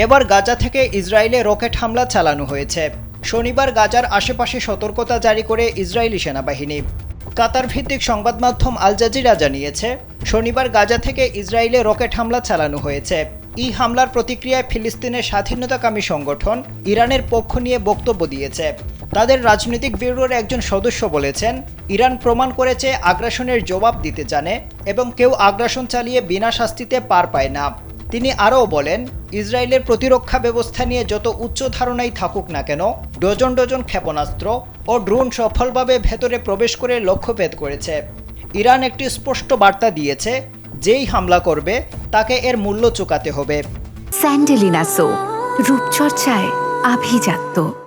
এবার গাজা থেকে ইসরায়েলে রকেট হামলা চালানো হয়েছে। শনিবার গাজার আশেপাশে সতর্কতা জারি করে ইসরায়েলি সেনাবাহিনী। কাতার ভিত্তিক সংবাদ মাধ্যম আল জাজিরা জানিয়েছে, শনিবার গাজা থেকে ইসরায়েলে রকেট হামলা চালানো হয়েছে। এই হামলার প্রতিক্রিয়ায় ফিলিস্তিনের স্বাধীনতাকামী সংগঠন ইরানের পক্ষ নিয়ে বক্তব্য দিয়েছে। তাদের রাজনৈতিক ব্যুরোর একজন সদস্য বলেছেন, ইরান প্রমাণ করেছে আগ্রাসনের জবাব দিতে জানে এবং কেউ আগ্রাসন চালিয়ে বিনা শাস্তিতে পার পায় না। তিনি আরও বলেন, ইসরায়েলের প্রতিরক্ষা ব্যবস্থা নিয়ে যত উচ্চ ধারণাই থাকুক না কেন, ডজন ডজন ক্ষেপণাস্ত্র ও ড্রোন সফলভাবে ভেতরে প্রবেশ করে লক্ষ্যভেদ করেছে। ইরান একটি স্পষ্ট বার্তা দিয়েছে, যেই হামলা করবে তাকে এর মূল্য চুকাতে হবে। স্যান্ডেলিনা সো, রূপচর্চায় আভিজাত্য।